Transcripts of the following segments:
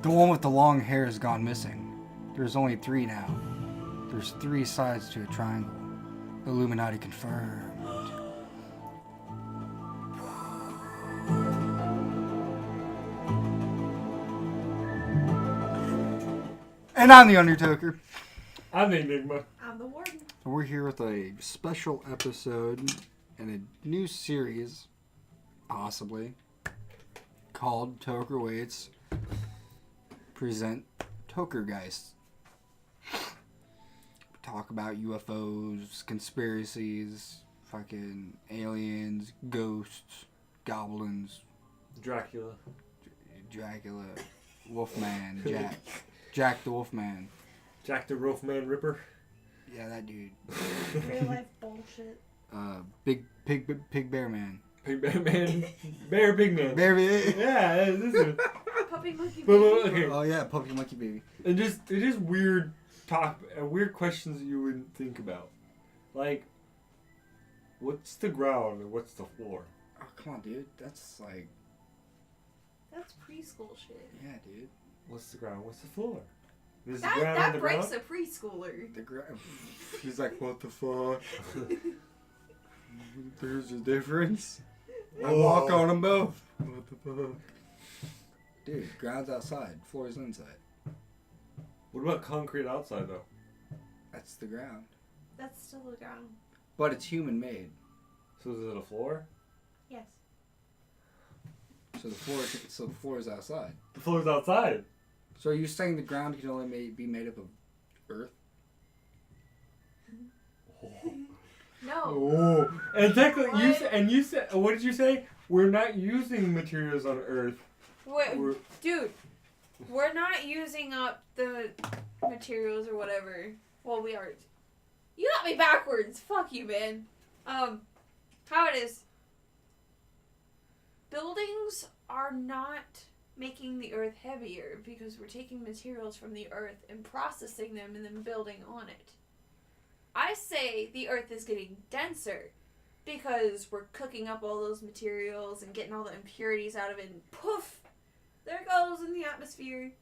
The one with the long hair has gone missing. There's only 3 now. There's 3 sides to a triangle. Illuminati confirmed. And I'm the Undertoker. I'm the Enigma. I'm the Warden. And we're here with a special episode and a new series, possibly, called Toker Waits present TheTokerGeist. Talk about UFOs, conspiracies, fucking aliens, ghosts, goblins, Dracula, Wolfman, Jack the Wolfman. Jack the Wolfman Ripper. Yeah, that dude. Real life bullshit. Big Bear Man. Pig Bear Man. Bear Pig Man. Bear Man. Yeah, this is. Puppy monkey But, baby. okay. Oh yeah, Puppy Monkey Baby. It is weird weird questions that you wouldn't think about. Like, what's the ground and what's the floor? Oh come on, dude. That's like. That's preschool shit. Yeah, dude. What's the ground? What's the floor? There's the That, ground that and the breaks ground? a preschooler. The He's like, what the fuck? There's a difference. I walk on them both. What the fuck? Dude, ground's outside, floor's inside. What about concrete outside though? That's the ground. That's still the ground. But it's human made. So is it a floor? Yes. So the floor is outside. The floor's outside. So are you saying the ground can only be made up of earth? No. Oh, and technically, What? you said, what did you say? We're not using materials on Earth. Wait, We're, dude. We're not using up the materials or whatever. Well, we are. You got me backwards. Fuck you, man. How it is. Buildings are not making the earth heavier because we're taking materials from the earth and processing them and then building on it. I say the earth is getting denser because we're cooking up all those materials and getting all the impurities out of it and poof, there it goes in the atmosphere.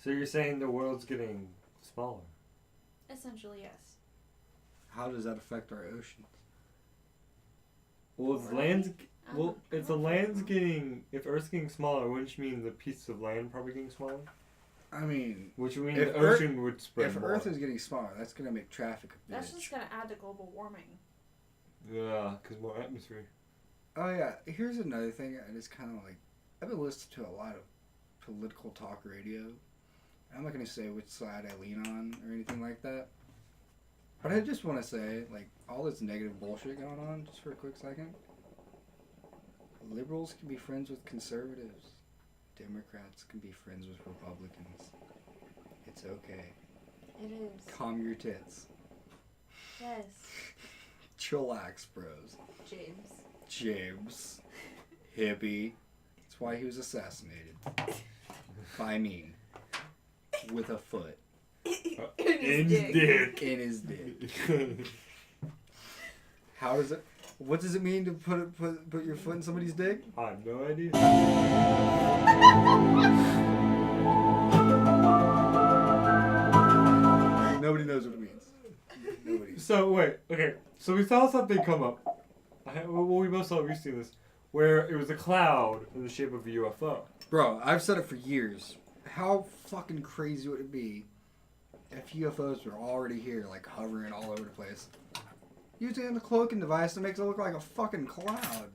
so you're saying the world's getting smaller? Essentially, yes. How does that affect our oceans? Well, if the land's getting, if Earth's getting smaller, wouldn't you mean the piece of land probably getting smaller? I mean, Which would mean if the ocean would spread if more. Earth is getting smaller, that's going to make traffic a That's bitch. just going to add to global warming. Yeah, because more atmosphere. Oh yeah, here's another thing, and it's kind of like, I've been listening to a lot of political talk radio. I'm not going to say which side I lean on or anything like that. But I just want to say, like, all this negative bullshit going on, just for a quick second. Liberals can be friends with conservatives. Democrats can be friends with Republicans. It's okay. It is. Calm your tits. Yes. Chillax, bros. James. Hippie. That's why he was assassinated. By me. With a foot. In his dick. In his dick. How does it... What does it mean to put your foot in somebody's dick? I have no idea. Nobody knows what it means. Nobody. So wait, okay. So we saw something come up. We both saw. We've seen this, where it was a cloud in the shape of a UFO. Bro, I've said it for years. How fucking crazy would it be if UFOs were already here, like hovering all over the place? Using a cloaking device that makes it look like a fucking cloud.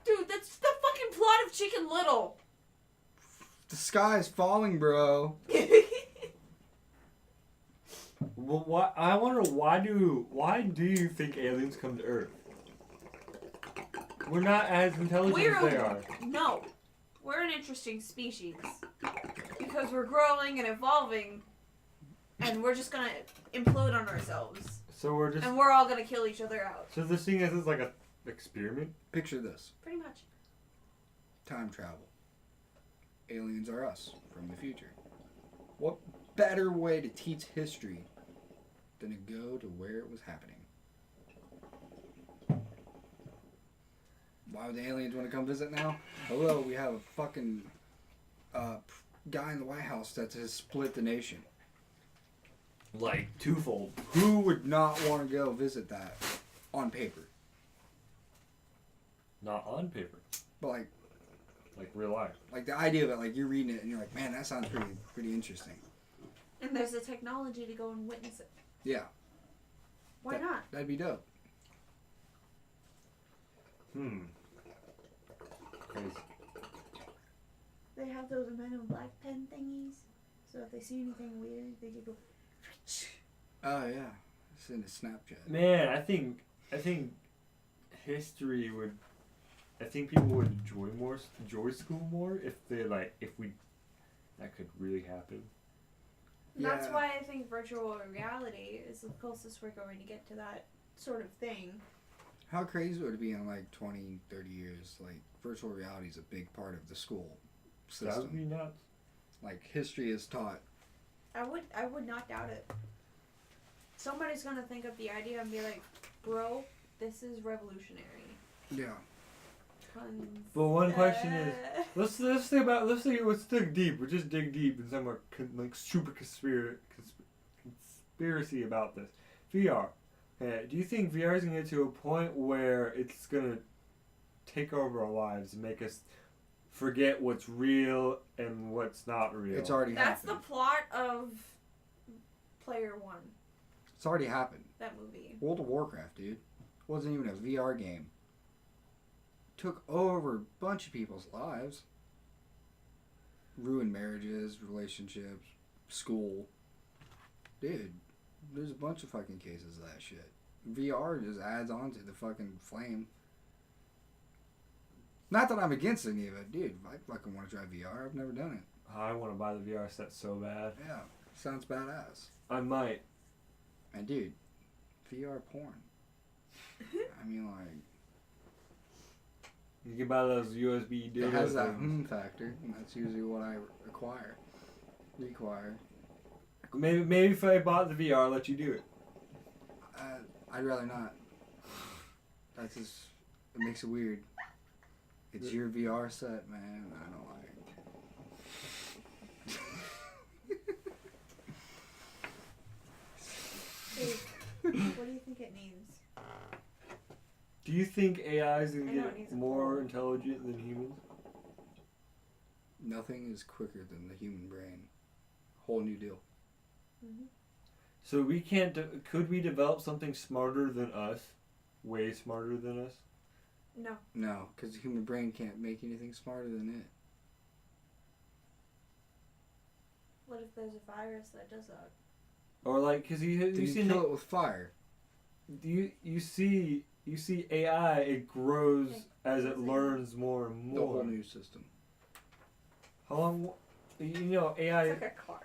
Dude, that's the fucking plot of Chicken Little. The sky is falling, bro. Well, I wonder why do you think aliens come to Earth? We're not as intelligent as they are. No. We're an interesting species. Because we're growing and evolving, and we're just gonna implode on ourselves. So we're just. And we're all gonna kill each other out. So they're seeing us as like a experiment. Picture this. Pretty much. Time travel. Aliens are us from the future. What better way to teach history than to go to where it was happening? Why would the aliens want to come visit now? Hello, we have a fucking guy in the White House that has split the nation. Like twofold. Who would not want to go visit that on paper? Not on paper. But Like real life. like the idea of it, like you're reading it and you're like, man, that sounds pretty interesting. And there's the technology to go and witness it. Yeah. Why not? That'd be dope. Crazy. They have those Men in Black pen thingies. So if they see anything weird, they could go. Oh yeah, it's in the Snapchat. Man, I think history would. I think people would enjoy school more if that could really happen. That's Yeah. why I think virtual reality is the closest we're going to get to that sort of thing. How crazy would it be in like 20, 30 years? Like virtual reality is a big part of the school system. That would be nuts. Like history is taught. I would not doubt it. Somebody's gonna think of the idea and be like, bro, this is revolutionary. Yeah. But one question is, let's dig deep. We'll just dig deep in some like super conspiracy about this. VR. Do you think VR is gonna get to a point where it's gonna take over our lives and make us forget what's real and what's not real? It's already That's happened. the plot of Player One, It's already happened. that movie. World of Warcraft, dude. Wasn't even a VR game. Took over a bunch of people's lives. Ruined marriages, relationships, school. Dude, there's a bunch of fucking cases of that shit. VR just adds on to the fucking flame. Not that I'm against any of it, dude. I fucking want to try VR. I've never done it. I want to buy the VR set so bad. Yeah, sounds badass. I might. And dude, VR porn. I mean, like, You can buy those USB dildos. it has that things. factor, and that's usually what I require. Maybe if I bought the VR, I'd let you do it. I'd rather not. That's just, it makes it weird. It's your VR set, man. I don't like Dave, what do you think it needs? Do you think AI is I gonna know it get needs a more phone. intelligent than humans? Nothing is quicker than the human brain. Whole new deal. Mm-hmm. So we can't. Could we develop something smarter than us? Way smarter than us? No. No, because the human brain can't make anything smarter than it. What if there's a virus that does that? Or like, cause Then you you see kill it with fire. you see AI. It grows as it learns more and The whole more. new system. How long? You know, AI. It's like a car.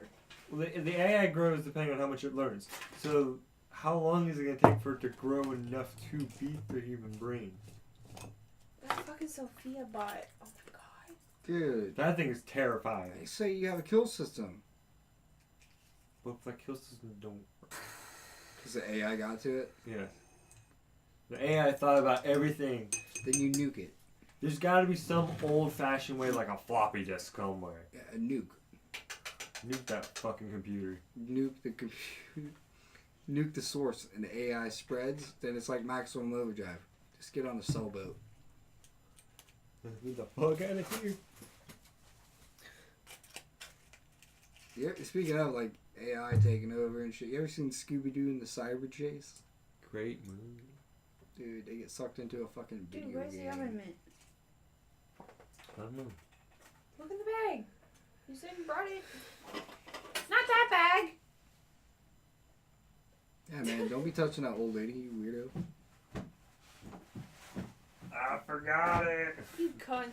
The AI grows depending on how much it learns. So, how long is it going to take for it to grow enough to beat the human brain? That fucking Sophia bot. Oh my god. Dude, That thing is terrifying. they say you have a kill system. But if that kill system don't work. Because the AI got to it. Yeah. The AI thought about everything. Then you nuke it. There's got to be some old-fashioned way, like a floppy disk somewhere. Yeah, a nuke. Nuke that fucking computer. Nuke the computer. Nuke the source and the AI spreads. Then it's like maximum overdrive. Just get on a sailboat. Get the fuck out of here. Yeah, speaking of like AI taking over and shit, you ever seen Scooby Doo and the Cyber Chase? Great movie. Dude, they get sucked into a fucking video Dude, where's the game. oven mitt? I don't know. Look in the bag. You said you brought it. Not that bag. Yeah, man, don't be touching that old lady, you weirdo. I forgot it. You cunt.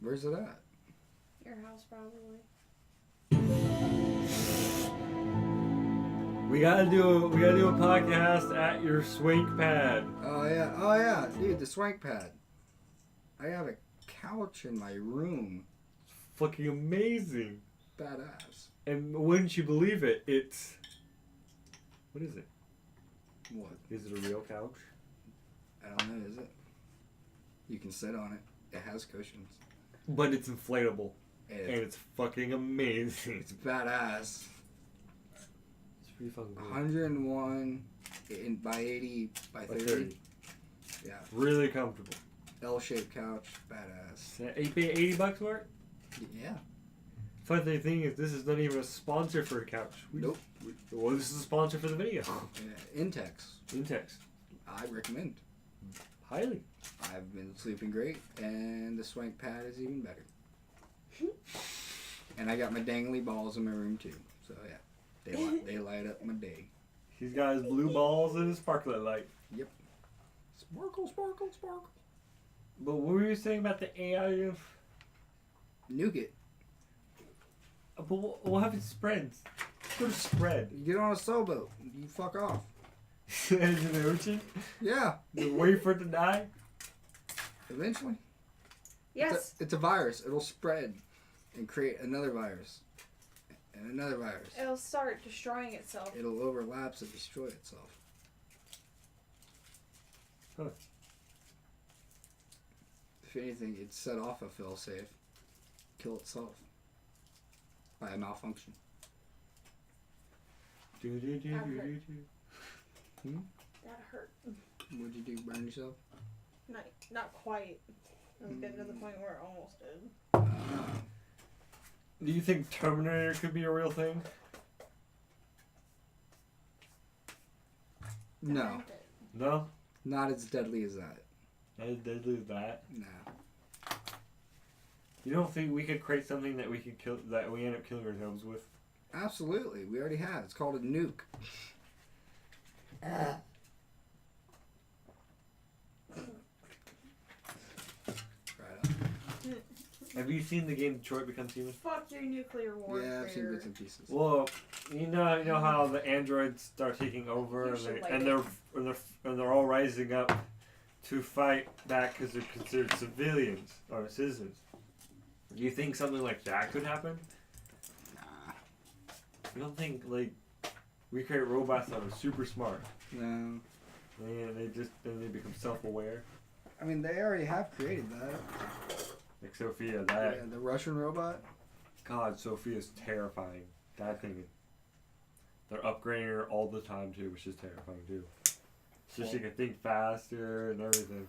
Where's it at? Your house probably. We gotta do a podcast at your swank pad. Oh yeah, dude, the swank pad. I have a couch in my room. Fucking amazing. Badass. And wouldn't you believe it? It's what is it? What? Is it a real couch? I don't know, is it? You can sit on it. It has cushions. But it's inflatable. And And it's fucking amazing. it's badass. It's pretty fucking cool. 101 by 80 by 30. Yeah. Really comfortable. L-shaped couch. Badass. You pay $80 for it? Yeah. Funny thing is, this is not even a sponsor for a couch. Nope. Well, this is a sponsor for the video. Yeah. Intex. Intex. I recommend. Highly. I've been sleeping great, and the swank pad is even better. And I got my dangly balls in my room too. So yeah, they light up my day. He's got his blue balls and his sparklet light. Yep. Sparkle, sparkle, sparkle. But what were you saying about the AI? Nuke it. But what happens spreads? Go to spread. You get on a sailboat. You fuck off. Into the ocean? Yeah. You wait for it to die? Eventually. Yes. It's a virus. It'll spread and create another virus. And another virus. It'll start destroying itself. It'll overlapse and destroy itself. Huh. If anything, it'd set off a failsafe. Kill itself. By a malfunction. That hurt. What'd you do? Burn yourself? Not quite. I was getting to the point where it almost did. Do you think Terminator could be a real thing? No. No? Not as deadly as that. Not as deadly as that? No. You don't think we could create something that we could kill, that we end up killing ourselves with? Absolutely. We already have. It's called a nuke. Right on. Have you seen the game Detroit Becomes Human? Fuck your nuclear warfare. Yeah, I've seen bits and pieces. Well, you know how the androids start taking over, You and, should they, like and it. they're all rising up to fight back because they're considered civilians or citizens. Do you think something like that could happen? Nah. You don't think we create robots that are super smart, No. and they become self-aware, I mean, they already have created that. like Sophia? That Yeah, the Russian robot. God, Sophia's terrifying. That thing. They're upgrading her all the time too, which is terrifying too. So she can think faster and everything.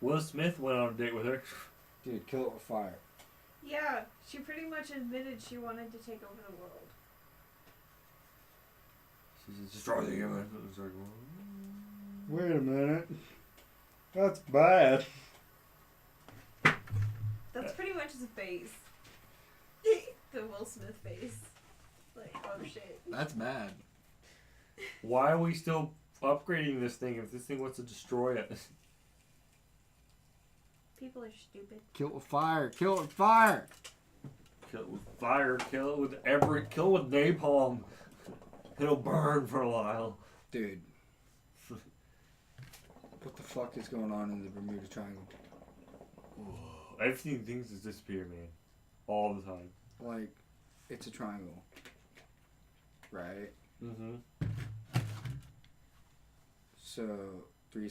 Will Smith went on a date with her. Dude, kill it with fire. Yeah, she pretty much admitted she wanted to take over the world. She said, destroy the human. It's like, Wait a minute. That's bad. That's pretty much his face. The Will Smith face. Like, oh shit. That's bad. why are we still upgrading this thing if this thing wants to destroy us? People are stupid. Kill it with fire. Kill it with fire. Kill it with fire. Kill it with napalm. It'll burn for a while. Dude. What the fuck is going on in the Bermuda Triangle? I've seen things just disappear, man. All the time. Like, it's a triangle. Right? Mm-hmm. So, three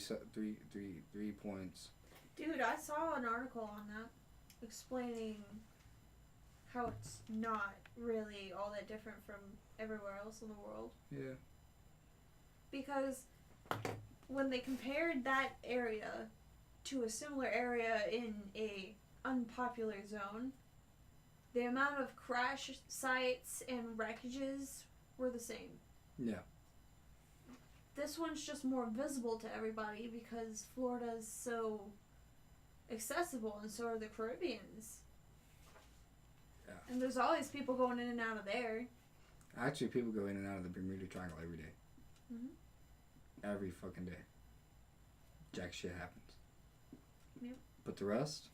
points. Dude, I saw an article on that explaining how it's not really all that different from everywhere else in the world. Yeah. Because when they compared that area to a similar area in a unpopular zone, the amount of crash sites and wreckages were the same. Yeah. This one's just more visible to everybody because Florida is so accessible, and so are the Caribbeans. Yeah. And there's always people going in and out of there. Actually, people go in and out of the Bermuda Triangle every day. Mm-hmm. Every fucking day. Jack shit happens. Yep. But the rest?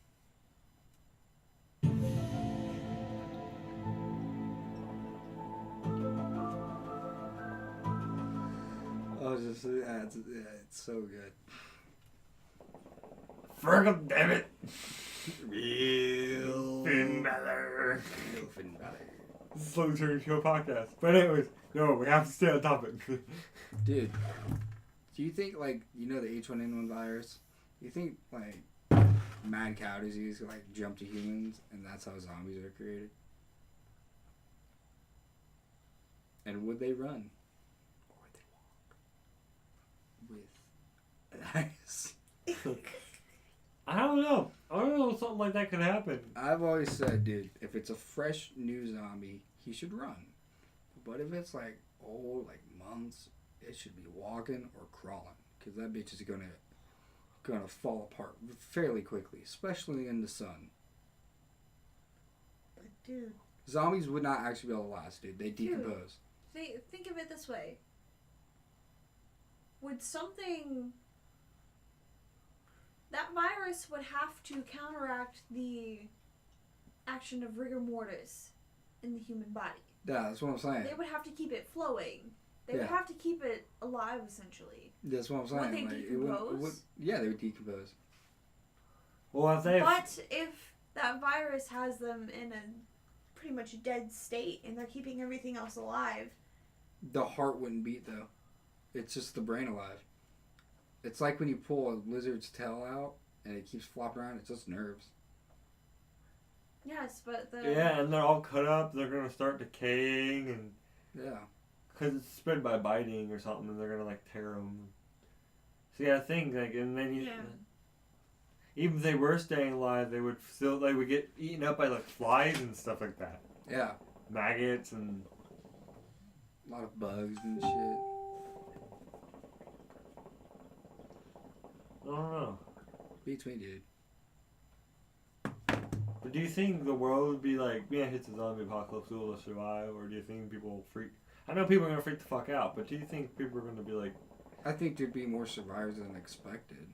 Oh, just it's so good. Fergal, damn it! Real Finn Balor. Real Finn Balor. Slow Turn Show podcast. But anyways, no, we have to stay on topic. Dude, do you think, like, you know the H1N1 virus? Do you think, like, mad cow disease like jump to humans, and that's how zombies are created. And would they run? Or would they walk? With eyes. I don't know. I don't know if something like that could happen. I've always said, dude, if it's a fresh new zombie, he should run. But if it's like old, like months, it should be walking or crawling, because that bitch is gonna fall apart fairly quickly, especially in the sun. But dude, Zombies would not actually be able to last, dude. They decompose. think of it this way. Would something... That virus would have to counteract the action of rigor mortis in the human body. Yeah, that's what I'm saying. They would have to keep it flowing. They would have to keep it alive, essentially. That's what I'm saying. Would they decompose? Yeah, they would decompose. Well, if they... But if that virus has them in a pretty much dead state and they're keeping everything else alive... The heart wouldn't beat, though. It's just the brain alive. It's like when you pull a lizard's tail out and it keeps flopping around, it's just nerves. Yes, but the... Yeah, and they're all cut up. They're going to start decaying and... Yeah. Because it's spread by biting or something, and they're going to, like, tear them. So, yeah, I think, like, and then you... Yeah. Even if they were staying alive, they would still, like, would get eaten up by, like, flies and stuff like that. Yeah. Maggots and... A lot of bugs and shit. I don't know. Beats me, dude. But do you think the world would be like, yeah, it's a zombie apocalypse, we will survive? Or do you think people will freak... I know people are going to freak the fuck out, but do you think people are going to be like... I think there'd be more survivors than expected.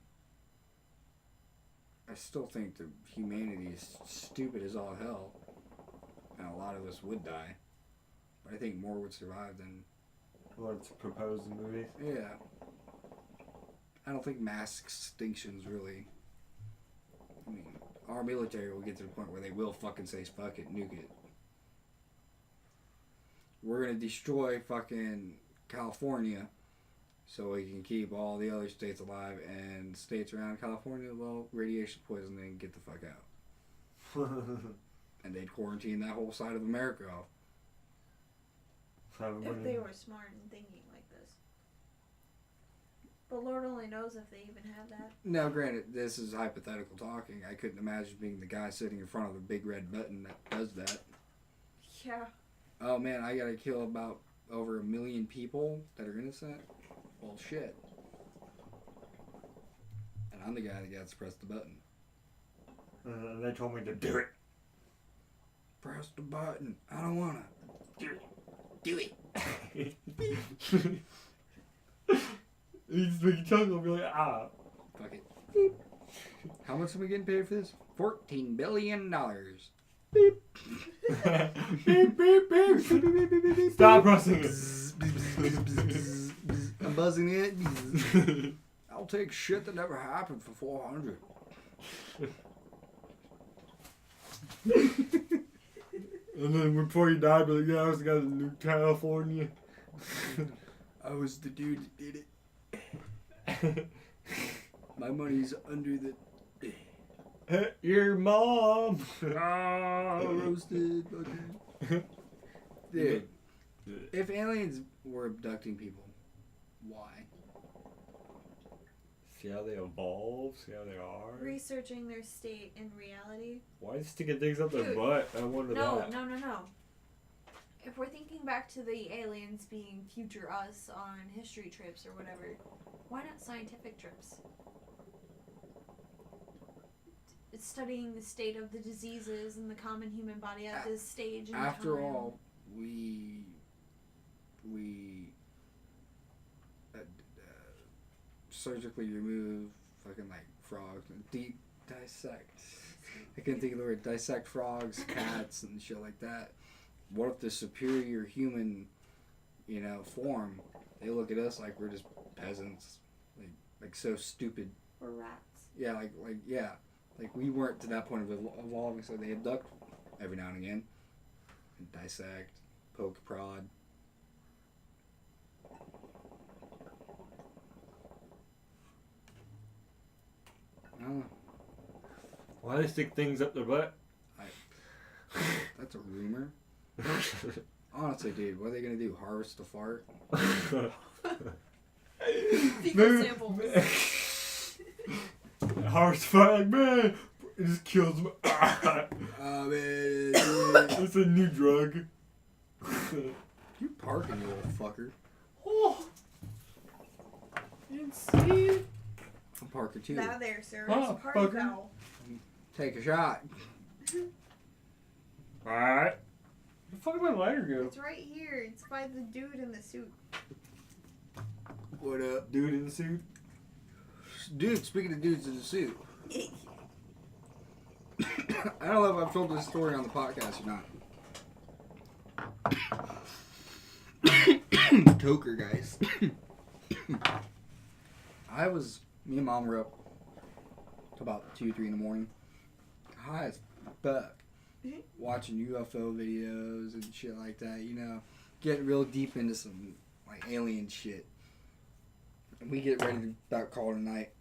I still think that humanity is stupid as all hell. And a lot of us would die. But I think more would survive than... what's proposed in movies? Yeah. I don't think mass extinction's really... I mean, our military will get to the point where they will fucking say, fuck it, nuke it. We're gonna destroy fucking California so we can keep all the other states alive, and states around California, well, radiation poisoning, get the fuck out. And they'd quarantine that whole side of America off. If they were smart and thinking like this. But Lord only knows if they even have that. Now, granted, this is hypothetical talking. I couldn't imagine being the guy sitting in front of the big red button that does that. Yeah. Oh man, I gotta kill about over 1 million people that are innocent? Well, shit. And I'm the guy that gets to press the button. They told me to do it. Press the button. I don't wanna. Do it. Do it. You just make a chuckle and be like, ah. Fuck it. Beep. How much are we getting paid for this? $14 billion. Beep. Beep, beep, beep. Stop pressing it. I'm buzzing it. I'll take shit that never happened for 400. And then before you die, be like, yeah, I was the guy that knew California. I was the dude that did it. My money's under the... Your mom. Roasted. Okay. Dude, if aliens were abducting people, why? See how they evolve, see how they are. Researching their state in reality. Why is sticking things up their Dude, butt? I wonder that. No. If we're thinking back to the aliens being future us on history trips or whatever, why not scientific trips? It's studying the state of the diseases in the common human body at this stage in After time. all, we surgically remove fucking like frogs and dissect. I couldn't think of the word. Dissect frogs, cats, and shit like that. What if the superior human, form, they look at us like we're just peasants, like so stupid. Or rats. Yeah, like we weren't to that point of evolving, so they abduct every now and again, and dissect, poke, prod. I don't know. Why do they stick things up their butt? That's a rumor. Honestly, dude, what are they gonna do? Harvest a fart? Fecal samples. Harvest fart, like, man, it just kills them. Oh, man. It's a new drug. You parking, you little fucker. Oh. You didn't see it? I'm parking too. Now there, sir. Oh, It's a party fucker. foul. Take a shot. Alright. Where the fuck did my lighter go? It's right here. It's by the dude in the suit. What up? Dude in the suit? Dude, speaking of dudes in the suit. I don't know if I've told this story on the podcast or not. TheTokerGeist. Me and Mom were up till about 2, 3 in the morning. High as fuck. Watching UFO videos and shit like that, you know. Getting real deep into some, like, alien shit. And we get ready to about call it a night.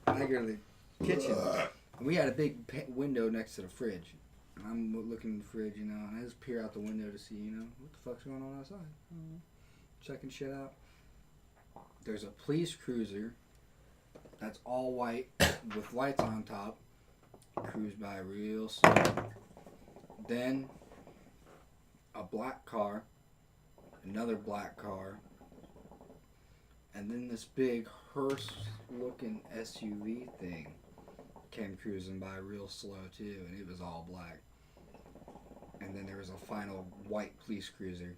And I go to the kitchen. And we had a big window next to the fridge. And I'm looking in the fridge, you know, and I just peer out the window to see, you know, what the fuck's going on outside. Checking shit out. There's a police cruiser that's all white with lights on top. Cruise by real slow. Then a black car, another black car, and then this big hearse-looking SUV thing came cruising by real slow too, and it was all black. And then there was a final white police cruiser,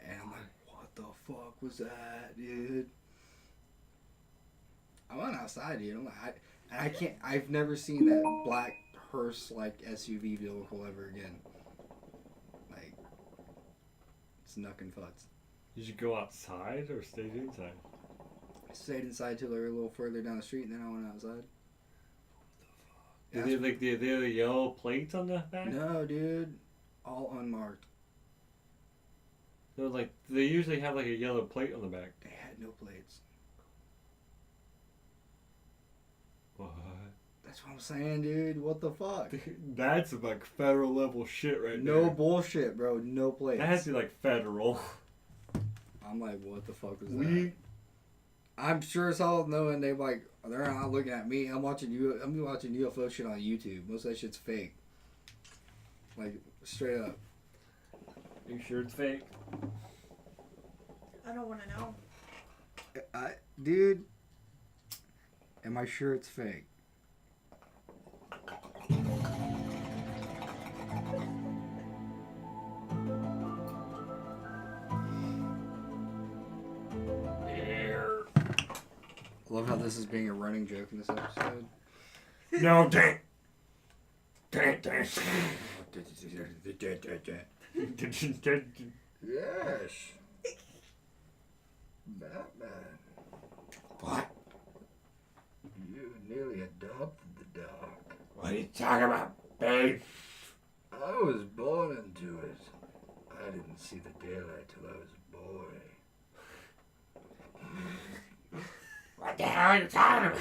and I'm like, what the fuck was that, dude? I went outside, dude. I'm like, I can't. I've never seen that black hearse-like SUV vehicle ever again. Like, it's knuckin' futz. Did you go outside or stay inside? I stayed inside till they were a little further down the street, and then I went outside. Did they like the yellow plates on the back? No, dude. All unmarked. So like they usually have like a yellow plate on the back. They had no plates. What? That's what I'm saying, dude. What the fuck? That's like federal level shit right there. No bullshit, bro. No plates. That has to be like federal. I'm like, what the fuck was that? I'm sure as hell knowing they're not looking at me. I'm watching UFO shit on YouTube. Most of that shit's fake. Like, straight up. Are you sure it's fake? I don't want to know. Dude, am I sure it's fake? I love how this is being a running joke in this episode. No, dang. Dang. Yes. Batman. What? You nearly adopted the dog. What are you talking about, babe? I was born into it. I didn't see the daylight till I was a boy. What the hell are you talking about?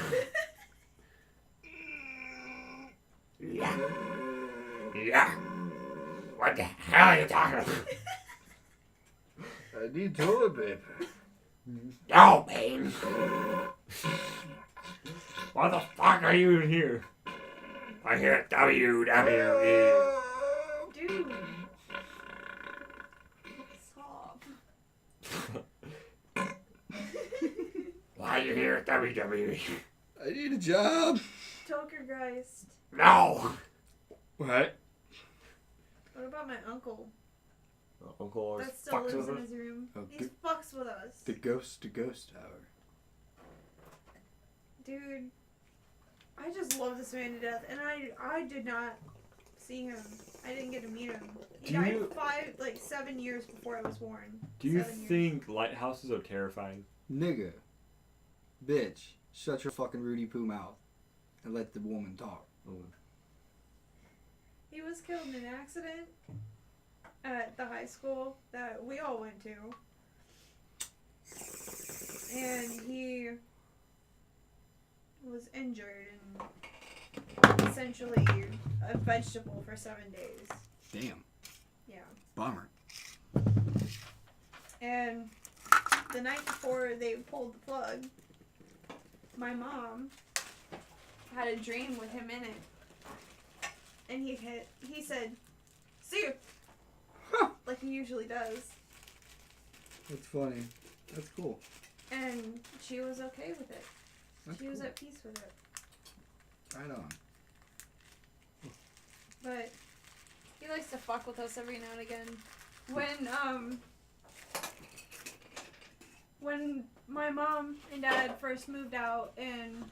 Yeah. What the hell are you talking about? I need toilet paper. No, babe. Why the fuck are you here? I'm here at WWE. Dude. Stop. Why are you here at WWE? I need a job. TokerGeist. No. What? What about my uncle? Uncle always That still fucks lives with in us. his room. Oh, He fucks with us. The ghost to ghost tower. Dude. I just love this man to death. And I did not see him. I didn't get to meet him. He died 7 years before I was born. Do you 7 years. think lighthouses are terrifying? Nigga. Bitch. Shut your fucking Rudy Poo mouth. And let the woman talk. He was killed in an accident at the high school that we all went to. And he was injured and essentially a vegetable for 7 days. Damn. Yeah. Bummer. And the night before they pulled the plug, my mom had a dream with him in it. And he said, "See you." Huh. Like he usually does. That's funny. That's cool. And she was okay with it. That's She was cool. at peace with it. Right on. But he likes to fuck with us every now and again. When my mom and dad first moved out and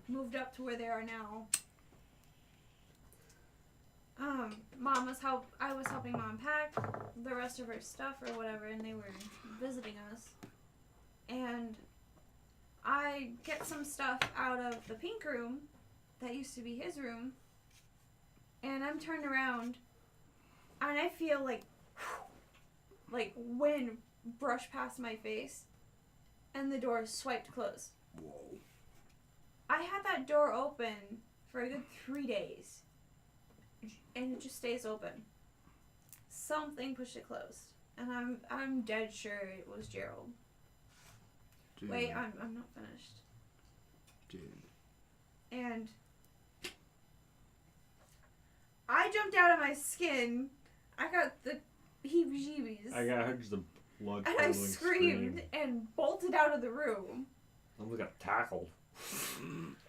moved up to where they are now, I was helping Mom pack the rest of her stuff or whatever, and they were visiting us. And I get some stuff out of the pink room that used to be his room, and I'm turned around, and I feel like wind brush past my face, and the door swiped closed. Whoa. I had that door open for a good 3 days, and it just stays open. Something pushed it closed, and I'm dead sure it was Gerald. Dude. Wait, I'm not finished. Dude. And I jumped out of my skin. I got the heebie-jeebies. I got just a blood and I screamed and bolted out of the room. I almost got tackled.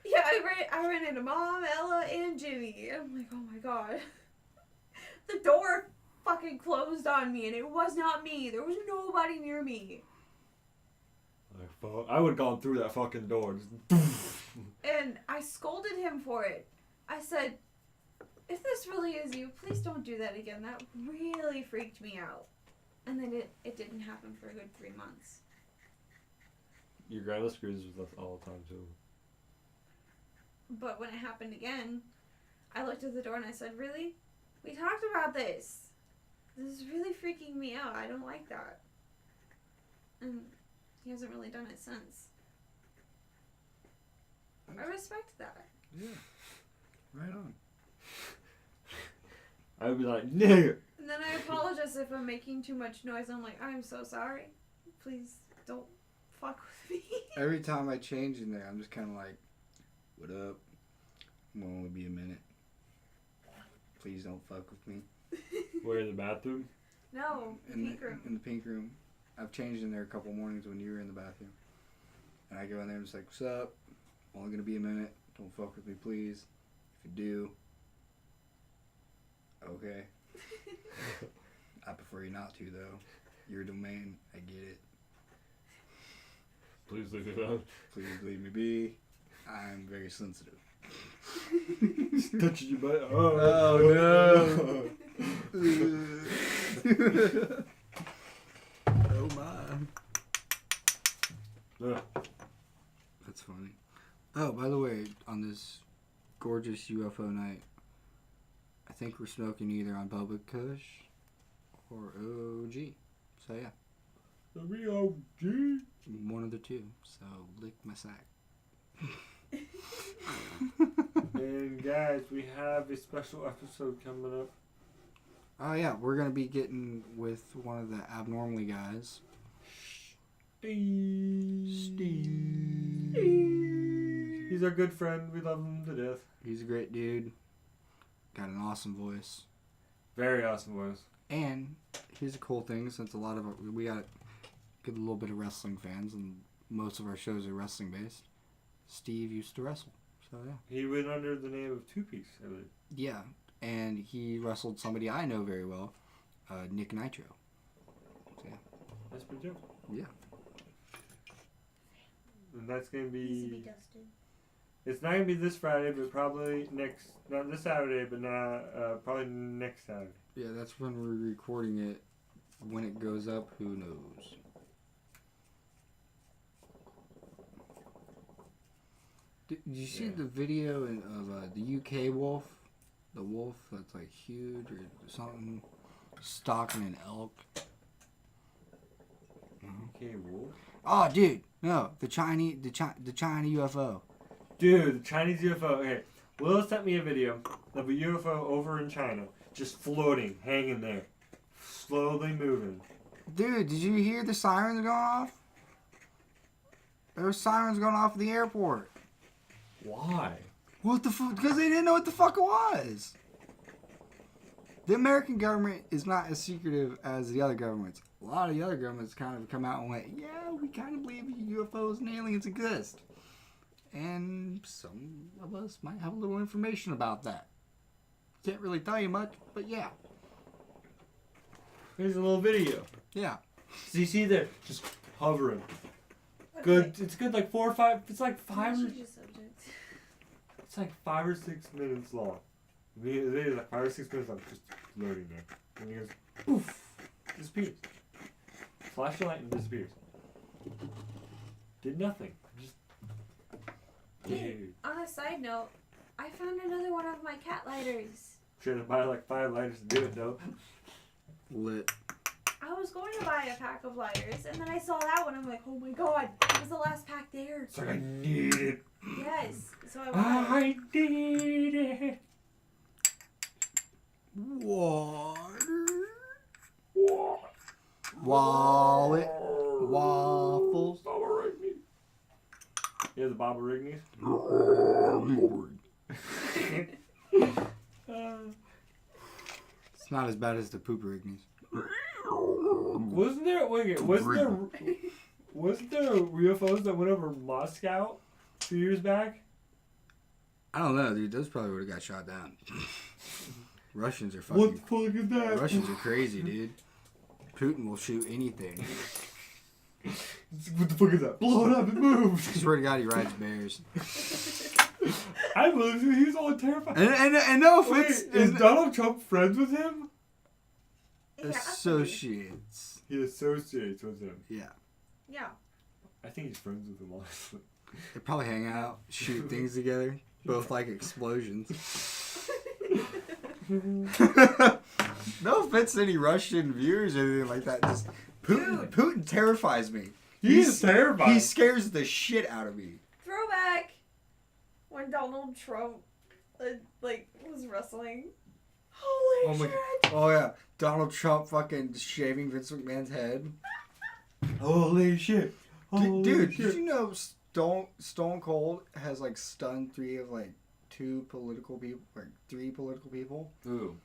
Yeah, I ran into Mom, Ella, and Jimmy. I'm like, oh my god. The door fucking closed on me, and it was not me. There was nobody near me. I would have gone through that fucking door. And I scolded him for it. I said, if this really is you, please don't do that again. That really freaked me out. And then it didn't happen for a good 3 months. Your grandma screws with us all the time, too. But when it happened again, I looked at the door and I said, really? We talked about this. This is really freaking me out. I don't like that. And he hasn't really done it since. I respect that. Yeah. Right on. I would be like, nigga! And then I apologize if I'm making too much noise. I'm like, I'm so sorry. Please don't fuck with me. Every time I change in there, I'm just kind of like, what up? I'm gonna only be a minute. Please don't fuck with me. Where, in the bathroom? No, the pink room. In the pink room. I've changed in there a couple mornings when you were in the bathroom. And I go in there and just like, what's up? Only gonna be a minute. Don't fuck with me, please. If you do, okay. I prefer you not to, though. Your domain, I get it. Please leave it alone. Please leave me be. I'm very sensitive. Touching your butt. Oh no. Oh my. Yeah. That's funny. Oh, by the way, on this gorgeous UFO night, I think we're smoking either on Bubba Kush or OG. So yeah. The real G. One of the two. So lick my sack. And guys, we have a special episode coming up. Oh yeah, we're gonna be getting with one of the abnormally guys. Steve. He's our good friend. We love him to death. He's a great dude. Got an awesome voice. Very awesome voice. And here's a cool thing, since a lot of we got a good little bit of wrestling fans, and most of our shows are wrestling based. Steve used to wrestle, so yeah. He went under the name of Two Piece, I believe. Yeah, and he wrestled somebody I know very well, Nick Nitro. So yeah. That's pretty dope. Yeah. And that's gonna Needs to be be. dusted. It's not gonna be this Friday, but probably next. Not this Saturday, but probably next Saturday. Yeah, that's when we're recording it. When it goes up, who knows? Did you see Yeah. the video of the UK wolf? The wolf that's like huge or something, stalking an elk. No? Okay, wolf. Oh, dude, no, the Chinese UFO. Dude, the Chinese UFO. Okay, Will sent me a video of a UFO over in China, just floating, hanging there, slowly moving. Dude, did you hear the sirens going off? There were sirens going off at the airport. Why? What the fuck? Because they didn't know what the fuck it was. The American government is not as secretive as the other governments. A lot of the other governments kind of come out and went, yeah, we kind of believe UFOs and aliens exist. And some of us might have a little information about that. Can't really tell you much, but yeah. Here's a little video. Yeah. So you see there, just hovering. Good. It's good. Like 4 or 5. It's like 5. It's like 5 or 6 minutes long. The video is like 5 or 6 minutes long, just floating there. And he goes, poof, disappears. Flash the light and disappears. Did nothing. Just. Dude. On a side note, I found another one of my cat lighters. Should have buy like 5 lighters to do it though. Lit. I was going to buy a pack of lighters, and then I saw that one. I'm like, oh my god, it was the last pack there. It's like I need it. Yes. So I bought it. I need it. Water. What? Wallet. Waffles. Here's the Baba Rigneys. It's not as bad as the Pooperignies. Wasn't there UFOs that went over Moscow a few years back? I don't know, dude. Those probably would have got shot down. Russians are What fucking. the fuck is that? Russians are crazy, dude. Putin will shoot anything. What the fuck is that? Blow it up and move. I swear to God, he rides bears. I believe he was all terrified. And no Wait, offense, is Donald Trump friends with him? associates. He associates with him. Yeah, Yeah. I think he's friends with him, honestly. they probably hang out, shoot things together. Both like explosions. No offense to any Russian viewers or anything like that. Just Putin terrifies me. He's terrifying. He scares the shit out of me. Throwback when Donald Trump was wrestling. Holy shit! Oh yeah, Donald Trump fucking shaving Vince McMahon's head. Holy shit! Dude, did you know Stone Cold has like stunned three political people? Who?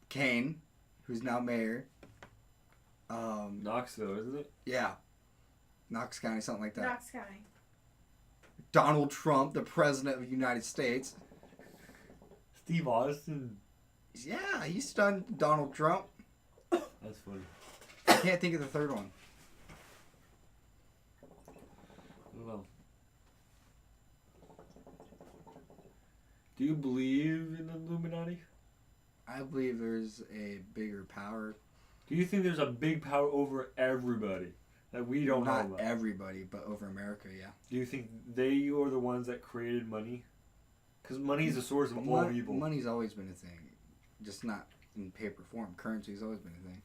Kane, who's now mayor. Knoxville, isn't it? Yeah. Knox County, something like that. Knox County. Donald Trump, the president of the United States. Steve Austin. Yeah, he stunned Donald Trump. That's funny. I can't think of the third one. Well. Do you believe in the Illuminati? I believe there's a bigger power. Do you think there's a big power over everybody that we don't know Not about? everybody, but over America, yeah. Do you think they are the ones that created money? Because money is the source of all evil. Money's always been a thing, just not in paper form. Currency's always been a thing.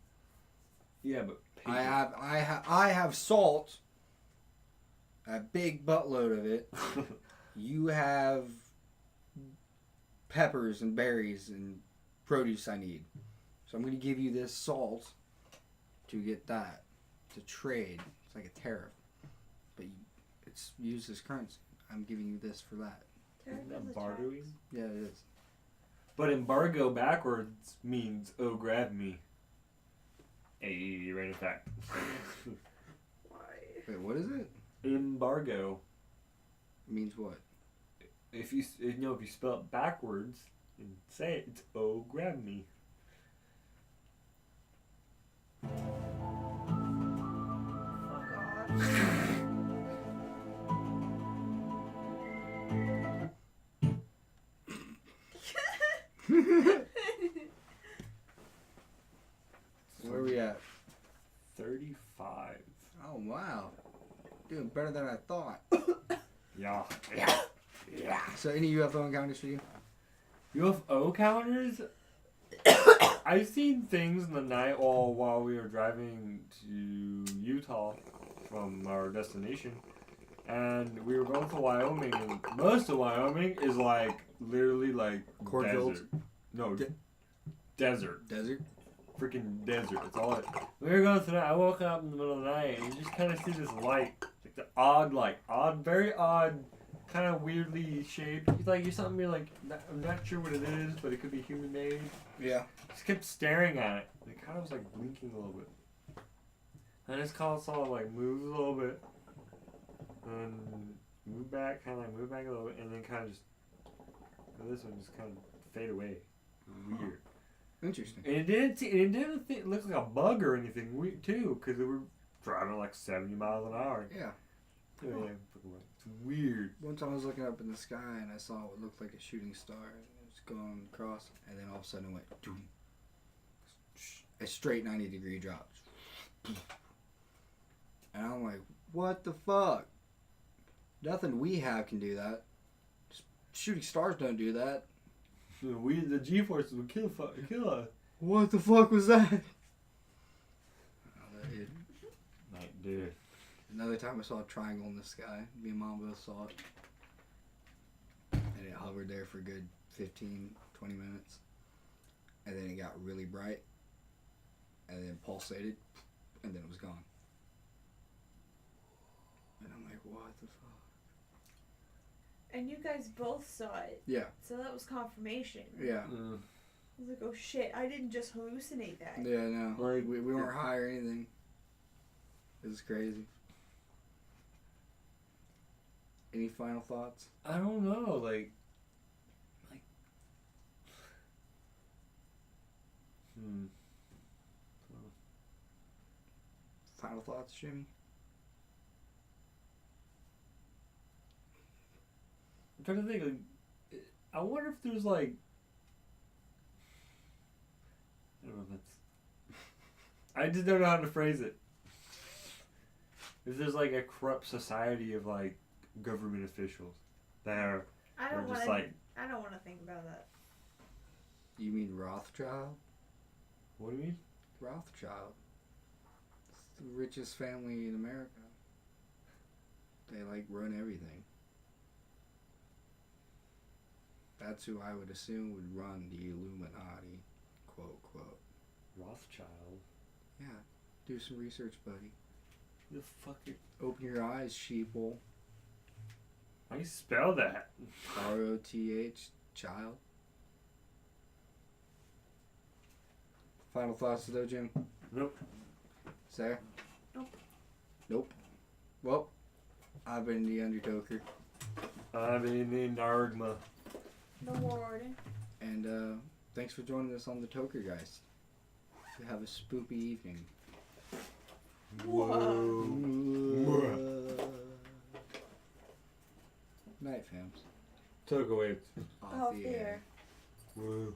Yeah, but paper. I have salt, a big buttload of it. You have peppers and berries and produce I need. So I'm going to give you this salt to get that, to trade. It's like a tariff. But it's used as currency. I'm giving you this for that. Isn't that bartering? Yeah, it is. But embargo backwards means, oh, grab me. Hey, random fact. Why? Wait, what is it? Embargo. Means what? If you spell it backwards and say it, it's oh, grab me. Fuck off. Where are we at? 35. Oh, wow. Doing better than I thought. Yeah. So any UFO encounters for you? UFO counters? I've seen things in the night while we were driving to Utah from our destination. and we were going to Wyoming, and most of Wyoming is like literally like Cornfields? desert. No, De- desert. Desert? Freaking desert. It's all it. We were going through that. I woke up in the middle of the night and you just kind of see this light, like the odd light, very odd, kind of weirdly shaped. It's like something you're like, I'm not sure what it is, but it could be human made. Yeah. Just kept staring at it. It kind of was like blinking a little bit. And this call saw like moves a little bit, and move back, kind of like move back a little bit, and then kind of just this one just kind of fade away. Weird. Interesting. And it didn't look like a bug or anything, too, because we were driving like 70 miles an hour. Yeah. Yeah, it's weird. One time I was looking up in the sky and I saw what looked like a shooting star and it was going across, and then all of a sudden it went doom. A straight 90-degree drop. And I'm like, what the fuck? Nothing we have can do that. Shooting stars don't do that. The G-forces would kill us. What the fuck was that? Oh, that hit. Like, dude. Another time I saw a triangle in the sky. Me and Mom both saw it. And it hovered there for a good 15, 20 minutes. And then it got really bright. And then pulsated. And then it was gone. And I'm like, what the fuck? And you guys both saw it. Yeah. So that was confirmation. Yeah. Mm. I was like, oh shit, I didn't just hallucinate that. Yeah, no. Like- we weren't high or anything. It was crazy. Any final thoughts? I don't know, Final thoughts, Jimmy? I'm trying to think, like, I wonder if there's, like, I don't know if that's, I just don't know how to phrase it. If there's, like, a corrupt society of, like, government officials that are just, like, I don't want to think about that. You mean Rothschild? what do you mean? Rothschild. It's the richest family in America. They, like, run everything. That's who I would assume would run the Illuminati, quote, quote. Rothschild? Yeah. Do some research, buddy. The fuck? Open your eyes, sheeple. How do you spell that? R-O-T-H, child. Final thoughts, though, Jim? Nope. Sarah? Nope. Nope. Well, I've been the Undertoker. I'm in Nargma. The warden. And thanks for joining us on the TokerGeist. You have a spoopy evening. Whoa. Night, fams. Took away. Off the air. Whoa.